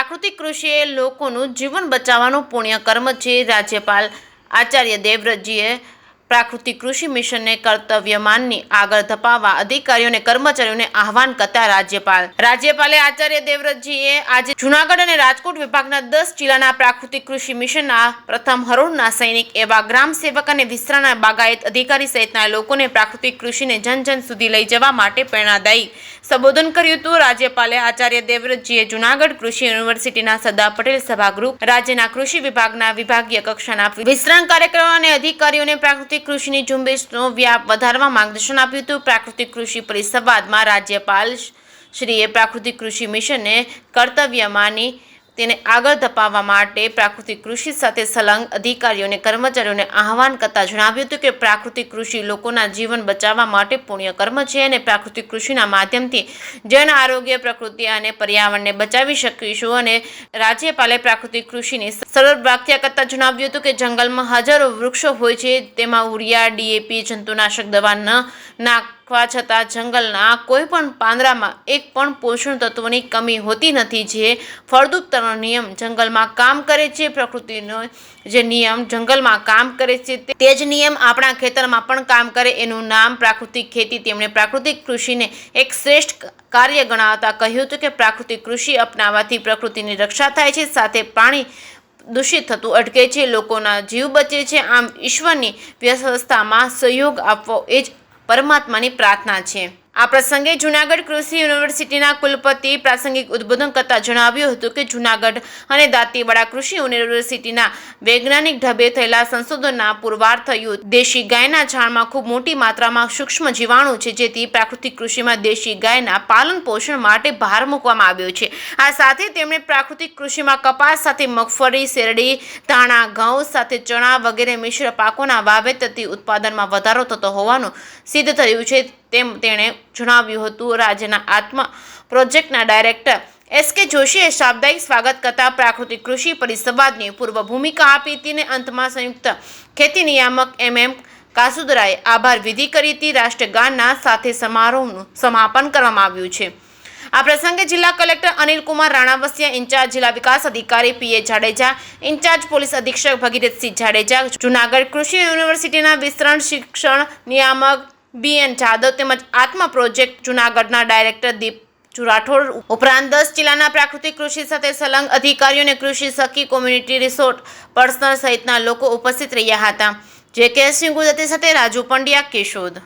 પ્રાકૃતિક કૃષિ એ લોકોનું જીવન બચાવવાનું પુણ્ય કર્મ છે. રાજ્યપાલ આચાર્ય દેવવ્રતજીએ પ્રાકૃતિક કૃષિ મિશનને કર્તવ્યમાનની આગળ ધપાવવા અધિકારીઓ અને કર્મચારીઓને આહવાન કરતા રાજ્યપાલે આચાર્ય દેવવ્રતજીએ આજે જૂનાગઢ અને રાજકોટ વિભાગના 10 જિલ્લાના પ્રાકૃતિક કૃષિ મિશનના પ્રથમ હરોળના સૈનિક એવા ગ્રામ સેવક અને વિસ્તરણના બાગાયત અધિકારી સહિતના લોકોને પ્રાકૃતિક કૃષિને જન સુધી લઈ જવા માટે પ્રેરણાદાયી સંબોધન કર્યું હતું. રાજ્યપાલે આચાર્ય દેવવ્રતજીએ જૂનાગઢ કૃષિ યુનિવર્સિટીના સરદાર પટેલ સભાગૃહ, રાજ્યના કૃષિ વિભાગના વિભાગીય કક્ષાના વિસ્તરણ કાર્યક્રમો અને અધિકારીઓને પ્રાકૃતિક કૃષિની ઝુંબેશનો વ્યાપ વધારવા માર્ગદર્શન આપ્યું હતું. પ્રાકૃતિક કૃષિ પરિસંવાદમાં રાજ્યપાલ શ્રીએ પ્રાકૃતિક કૃષિ મિશનને કર્તવ્યમાની તેને આગળ ધપાવવા માટે પ્રાકૃતિક કૃષિ સાથે સંલગ્ન અધિકારીઓ અને કર્મચારીઓને આહવાન કરતા જણાવ્યું હતું કે પ્રાકૃતિક કૃષિ લોકોના જીવન બચાવવા માટે પુણ્ય કર્મ છે અને પ્રાકૃતિક કૃષિના માધ્યમથી જન આરોગ્ય, પ્રકૃતિ અને પર્યાવરણને બચાવી શકીશું. અને રાજ્યપાલે પ્રાકૃતિક કૃષિની સરળ વ્યાખ્યા કરતા જણાવ્યું હતું કે જંગલમાં હજારો વૃક્ષો હોય છે, તેમાં ઉરિયા, ડીએપી, જંતુનાશક દવા ન નાખવા છતાં જંગલના કોઈ પણ પાંદડામાં એક પણ પોષણ તત્વોની કમી હોતી નથી. જે ફળદ્રુપતાનો નિયમ જંગલમાં કામ કરે છે, પ્રકૃતિનો જે નિયમ જંગલમાં કામ કરે છે તે જ નિયમ આપણા ખેતરમાં પણ કામ કરે, એનું નામ પ્રાકૃતિક ખેતી. તેમણે પ્રાકૃતિક કૃષિને એક શ્રેષ્ઠ કાર્ય ગણાવતા કહ્યું હતું કે પ્રાકૃતિક કૃષિ અપનાવવાથી પ્રકૃતિની રક્ષા થાય છે, સાથે પાણી દૂષિત થતું અટકે છે, લોકોના જીવ બચે છે. આમ ઈશ્વરની વ્યવસ્થામાં સહયોગ આપવો એ જ પરમાત્માની પ્રાર્થના છે. આ પ્રસંગે જૂનાગઢ કૃષિ યુનિવર્સિટીના કુલપતિ પ્રાસંગિક ઉદ્બોધન કરતા જણાવ્યું હતું કે જૂનાગઢ અને દાંતીવાડા કૃષિ યુનિવર્સિટીના વૈજ્ઞાનિક ઢબે થયેલા સંશોધનના પુરવાર થયું. દેશી ગાયના છાણમાં ખૂબ મોટી માત્રામાં સૂક્ષ્મ જીવાણુ છે, જેથી પ્રાકૃતિક કૃષિમાં દેશી ગાયના પાલન પોષણ માટે ભાર મૂકવામાં આવ્યો છે. આ સાથે તેમણે પ્રાકૃતિક કૃષિમાં કપાસ સાથે મગફળી, શેરડી, ધાણા, ઘઉં સાથે ચણા વગેરે મિશ્ર પાકોના વાવેતરથી ઉત્પાદનમાં વધારો થતો હોવાનું સિદ્ધ થયું છે તેમ તેણે જણાવ્યું હતું. રાજ્યના આત્મા પ્રોજેક્ટના ડાયરેક્ટર એસ.કે. જોશીએ સાપ્તાહિક સ્વાગત કરતા પ્રાકૃતિક કૃષિ પરિસંવાદની પૂર્વ ભૂમિકા આપી હતી અને અંતમાં સંયુક્ત ખેતી નિયામક એમ કાસુદરાએ આભાર વિધિ કરી હતી. રાષ્ટ્રગાનના સાથે સમારોહનું સમાપન કરવામાં આવ્યું છે. આ પ્રસંગે જિલ્લા કલેક્ટર અનિલકુમાર રાણાવસિયા, ઇન્ચાર્જ જિલ્લા વિકાસ અધિકારી પી.એ. જાડેજા, ઇન્ચાર્જ પોલીસ અધિક્ષક ભગીરથસિંહ જાડેજા, જૂનાગઢ કૃષિ યુનિવર્સિટીના વિસ્તરણ શિક્ષણ નિયામક બી.એન. જાદવ તેમજ આત્મા પ્રોજેક્ટ જૂનાગઢના ડાયરેક્ટર દીપ રાઠોડ ઉપરાંત 10 જિલ્લાના પ્રાકૃતિક કૃષિ સાથે સંલગ્ન અધિકારીઓ અને કૃષિ સખી, કોમ્યુનિટી રિસોર્ટ પર્સનલ સહિતના લોકો ઉપસ્થિત રહ્યા હતા. જે કે સિંહ ગુજરાતી સાથે રાજુ પંડ્યા, કેશોદ.